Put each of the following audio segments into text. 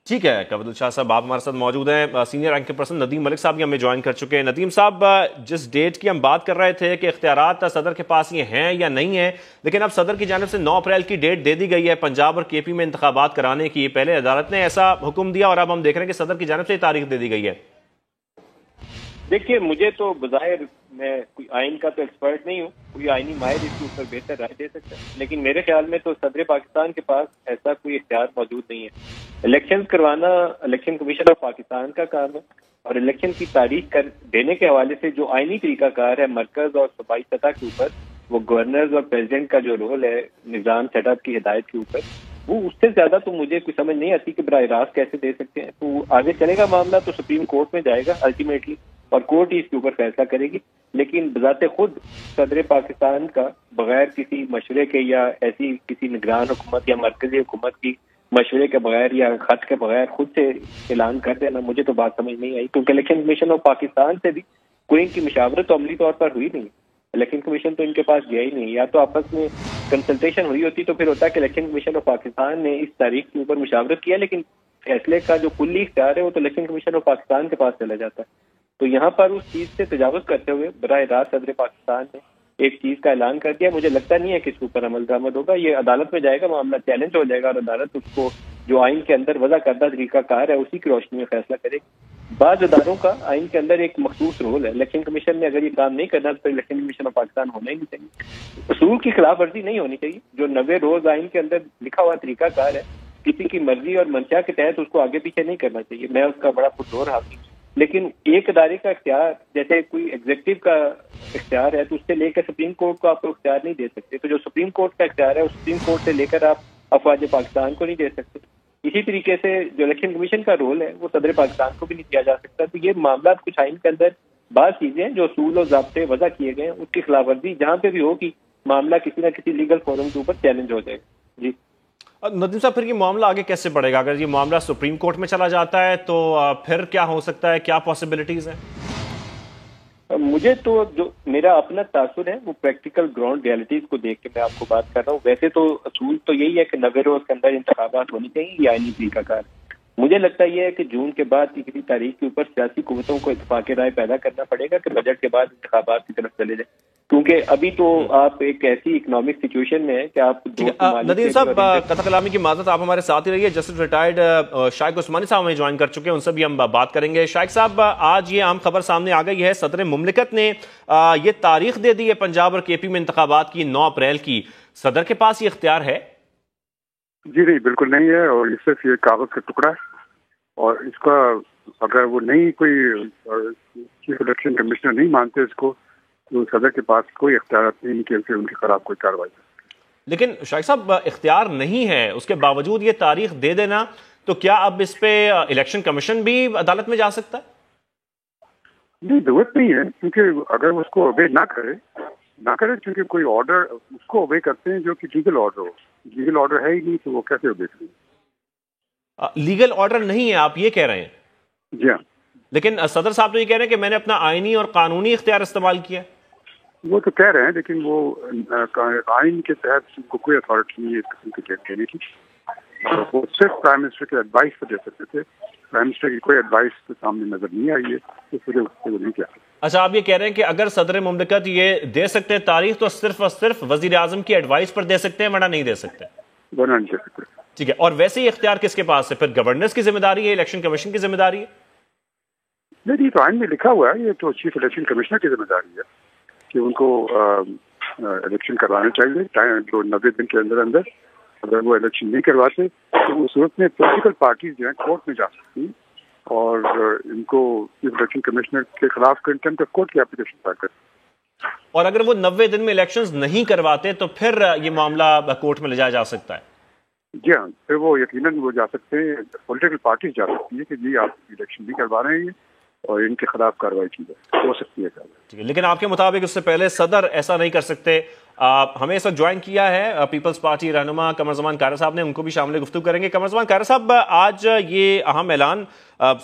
ٹھیک ہے کابل شاہ صاحب، آپ ہمارے ساتھ موجود ہیں۔ سینئر رینکنگ پرسن ندیم ملک صاحب بھی ہمیں جوائن کر چکے ہیں۔ ندیم صاحب، جس ڈیٹ کی ہم بات کر رہے تھے کہ اختیارات صدر کے پاس یہ ہیں یا نہیں ہیں، لیکن اب صدر کی جانب سے 9 اپریل کی ڈیٹ دے دی گئی ہے پنجاب اور کے پی میں انتخابات کرانے کی۔ پہلے عدالت نے ایسا حکم دیا اور اب ہم دیکھ رہے ہیں کہ صدر کی جانب سے یہ تاریخ دے دی گئی ہے۔ دیکھیے، مجھے تو بظاہر، میں کوئی آئین کا تو ایکسپرٹ نہیں ہوں، کوئی آئینی ماہر اس کے اوپر بہتر رائے دے سکتا ہے، لیکن میرے خیال میں تو صدر پاکستان کے پاس ایسا کوئی اختیار موجود نہیں ہے۔ الیکشن کروانا الیکشن کمیشن آف پاکستان کا کام ہے، اور الیکشن کی تاریخ دینے کے حوالے سے جو آئینی طریقہ کار ہے مرکز اور صوبائی سطح کے اوپر، وہ گورنرز اور پریزیڈنٹ کا جو رول ہے نظام سیٹ اپ کی ہدایت کے اوپر، وہ اس سے زیادہ تو مجھے کوئی سمجھ نہیں آتی کہ براہ راست کیسے دے سکتے ہیں۔ تو آگے چلے گا معاملہ تو سپریم کورٹ میں جائے گا الٹیمیٹلی، اور کورٹ ہی اس کے اوپر فیصلہ کرے گی، لیکن بذات خود صدر پاکستان کا بغیر کسی مشورے کے یا ایسی کسی نگران حکومت یا مرکزی حکومت کی مشورے کے بغیر یا خط کے بغیر خود سے اعلان کر دینا، مجھے تو بات سمجھ نہیں آئی، کیونکہ الیکشن کمیشن آف پاکستان سے بھی کوئی ان کی مشاورت تو عملی طور پر ہوئی نہیں۔ الیکشن کمیشن تو ان کے پاس گیا ہی نہیں، یا تو آپس میں کنسلٹیشن ہوئی ہوتی تو پھر ہوتا کہ الیکشن کمیشن آف پاکستان نے اس تاریخ کے اوپر مشاورت کیا، لیکن فیصلے کا جو کلی اختیار ہے وہ تو الیکشن کمیشن آف پاکستان کے پاس چلا جاتا ہے۔ تو یہاں پر اس چیز سے تجاوز کرتے ہوئے براہ راست صدر پاکستان نے ایک چیز کا اعلان کر دیا۔ مجھے لگتا نہیں ہے کہ اس کے اوپر عمل درآمد ہوگا، یہ عدالت میں جائے گا، معاملہ چیلنج ہو جائے گا، اور عدالت اس کو جو آئین کے اندر وضع کردہ طریقہ کار ہے اسی کی روشنی میں فیصلہ کرے گی۔ بعض اداروں کا آئین کے اندر ایک مخصوص رول ہے، الیکشن کمیشن نے اگر یہ کام نہیں کرنا تو الیکشن کمیشن آف پاکستان ہونا ہی نہیں چاہیے۔ اصول کی خلاف ورزی نہیں ہونی چاہیے، جو 90 روز آئین کے اندر لکھا ہوا طریقہ کار ہے کسی کی مرضی اور منشا کے تحت اس کو آگے پیچھے نہیں کرنا چاہیے، میں اس کا بڑا پرزور حامی ہوں۔ لیکن ایک ادارے کا اختیار جیسے کوئی ایگزیکٹو کا اختیار ہے تو اس سے لے کر سپریم کورٹ کو آپ کو اختیار نہیں دے سکتے، تو جو سپریم کورٹ کا اختیار ہے اس سپریم کورٹ سے لے کر آپ افواج پاکستان کو نہیں دے سکتے۔ اسی طریقے سے جو الیکشن کمیشن کا رول ہے وہ صدر پاکستان کو بھی نہیں دیا جا سکتا۔ تو یہ معاملات کچھ آئین کے اندر بعض چیزیں جو اصول و ضابطے وضع کیے گئے ہیں اس کی خلاف ورزی جہاں پہ بھی ہوگی، معاملہ کسی نہ کسی لیگل فورم کے اوپر چیلنج ہو جائے گا۔ جی ندیم صاحب، پھر یہ معاملہ آگے کیسے بڑھے گا؟ اگر یہ معاملہ سپریم کورٹ میں چلا جاتا ہے تو پھر کیا ہو سکتا ہے، کیا پاسبلٹیز ہیں؟ مجھے تو جو میرا اپنا تاثر ہے وہ پریکٹیکل گراؤنڈ ریالٹیز کو دیکھ کے میں آپ کو بات کر رہا ہوں۔ ویسے تو اصول تو یہی ہے کہ 90 روز کے اندر انتخابات ہونی چاہیے، یہ آئینی طریقہ کار۔ مجھے لگتا یہ ہے کہ جون کے بعد کی کسی تاریخ کے اوپر سیاسی قوتوں کو اتفاق رائے پیدا کرنا پڑے گا کہ بجٹ کے بعد انتخابات کی طرف چلے جائیں، کیونکہ ابھی تو آپ ایک ایسی اکنامک سچویشن میں ہے کہ آپ ندیم صاحب، قطع کلامی کی معذرت، آپ ہمارے ساتھ ہی رہیے۔ جسٹس ریٹائرڈ شائق عثمانی صاحب ہمیں جوائن کر چکے ہیں، ان سے بھی ہم بات کریں گے۔ شائق صاحب، آج یہ اہم خبر سامنے آ گئی ہے، صدر مملکت نے یہ تاریخ دے دی ہے پنجاب اور کے پی میں انتخابات کی 9 اپریل کی۔ صدر کے پاس یہ اختیار ہے؟ جی نہیں، بالکل نہیں ہے، اور اس سے یہ کاغذ کا ٹکڑا ہے، اور اس کا اگر وہ نہیں کوئی چیف الیکشن کمشنر نہیں مانتے اس کو، تو صدر کے پاس کوئی اختیارات نہیں کہ اسے ان کے خلاف کوئی کارروائی کرے۔ لیکن شائق صاحب، اختیار نہیں ہے، اس کے باوجود یہ تاریخ دے دینا، تو کیا اب اس پہ الیکشن کمیشن بھی عدالت میں جا سکتا ہے؟ نہیں، ضرورت نہیں ہے، کیونکہ اگر اس کو اوبے نہ کرے کیونکہ کوئی آرڈر اس کو اوبے کرتے ہیں جو کہ لیگل آرڈر ہو، لیگل آرڈر ہے ہی نہیں تو وہ کیسے اوبے کریں گے؟ لیگل آرڈر نہیں ہے، آپ یہ کہہ رہے ہیں؟ جی ہاں، لیکن صدر صاحب تو یہ کہہ رہے ہیں کہ میں نے اپنا آئینی اور قانونی اختیار استعمال کیا۔ وہ تو کہہ رہے ہیں، لیکن وہ آئین کے تحت ان کو کوئی اتھارٹی نہیں ہے اس قسم کی ڈیٹ دینے کی، وہ صرف پرائم منسٹر کے ایڈوائس پہ دے سکتے تھے۔ پرائم منسٹر کی کوئی ایڈوائس کے سامنے نظر نہیں آئی ہے، اس وجہ سے وہ نہیں کیا۔ اچھا، آپ یہ کہہ رہے ہیں کہ اگر صدر مملکت یہ دے سکتے ہیں تاریخ تو صرف اور صرف وزیر اعظم کی ایڈوائس پر دے سکتے ہیں، ورنہ نہیں دے سکتے؟ ورنہ نہیں دے سکتے۔ ٹھیک ہے، اور ویسے ہی اختیار کس کے پاس ہے؟ پھر گورنرز کی ذمہ داری ہے، الیکشن کمیشن کی ذمہ داری ہے؟ نہیں، تو آئین میں لکھا ہوا ہے، یہ تو چیف الیکشن کمشنر کی ذمہ داری ہے کہ ان کو الیکشن کروانا چاہیے جو 90 دن کے اندر اندر۔ اگر وہ الیکشن نہیں کرواتے تو اس صورت میں پولیٹیکل پارٹیز جو ہیں کورٹ میں جا سکتی ہیں اور ان کو چیف الیکشن کمشنر کے خلاف کنٹمپٹ آف کورٹ کی اپلیکیشن دائر کریں۔ اور اگر وہ 90 دن میں الیکشنز نہیں کرواتے تو پھر یہ معاملہ کورٹ میں لے جایا جا سکتا ہے؟ جی ہاں، پھر وہ یقیناً وہ جا سکتے ہیں، پولیٹیکل پارٹیز جا سکتی ہے کہ جی آپ الیکشن نہیں کروا رہے ہیں اور ان کے خلاف کارروائی کی جائے، ہو سکتی ہے کارروائی۔ لیکن آپ کے مطابق اس سے پہلے صدر ایسا نہیں کر سکتے۔ ہمیں اس وقت جوائن کیا ہے پیپلز پارٹی رہنما قمر زمان کائرہ صاحب نے، ان کو بھی شامل گفتگو کریں گے۔ قمر زمان کائرہ صاحب، آج یہ اہم اعلان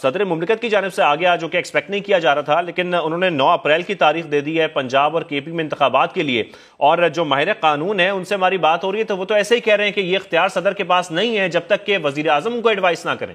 صدر مملکت کی جانب سے آ گیا جو کہ ایکسپیکٹ نہیں کیا جا رہا تھا، لیکن انہوں نے 9 اپریل کی تاریخ دے دی ہے پنجاب اور کے پی میں انتخابات کے لیے، اور جو ماہر قانون ہیں ان سے ہماری بات ہو رہی ہے تو وہ تو ایسے ہی کہہ رہے ہیں کہ یہ اختیار صدر کے پاس نہیں ہے جب تک کہ وزیر اعظم ان کو ایڈوائس نہ کریں۔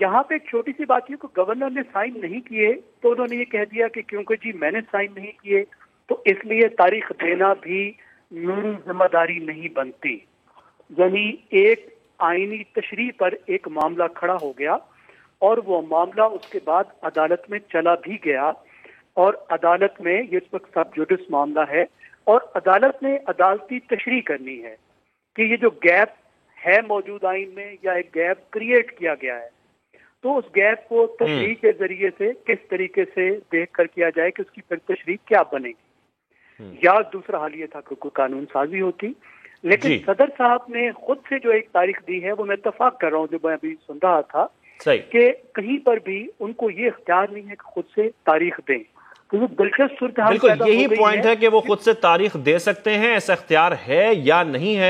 یہاں پہ ایک چھوٹی سی بات یہ کہ گورنر نے سائن نہیں کیے تو انہوں نے یہ کہہ دیا کہ کیونکہ جی میں نے سائن نہیں کیے تو اس لیے تاریخ دینا بھی میری ذمہ داری نہیں بنتی. یعنی ایک آئینی تشریح پر ایک معاملہ کھڑا ہو گیا اور وہ معاملہ اس کے بعد عدالت میں چلا بھی گیا اور عدالت میں یہ اس وقت سب جوڈس معاملہ ہے اور عدالت نے عدالتی تشریح کرنی ہے کہ یہ جو گیپ ہے موجود آئین میں یا ایک گیپ کریٹ کیا گیا ہے تو اس گیپ کو تشریح کے ذریعے سے کس طریقے سے دیکھ کر کیا جائے کہ اس کی پھر تشریح کیا بنے گی. یا دوسرا حال یہ تھا کہ کوئی قانون سازی ہوتی. لیکن صدر صاحب نے خود سے جو ایک تاریخ دی ہے وہ میں اتفاق کر رہا ہوں جو میں ابھی سن رہا تھا کہ کہیں پر بھی ان کو یہ اختیار نہیں ہے کہ خود سے تاریخ دیں. تو دلچسپ صورتحال بالکل یہی پوائنٹ ہے کہ وہ خود سے تاریخ دے سکتے ہیں, ایسا اختیار ہے یا نہیں ہے.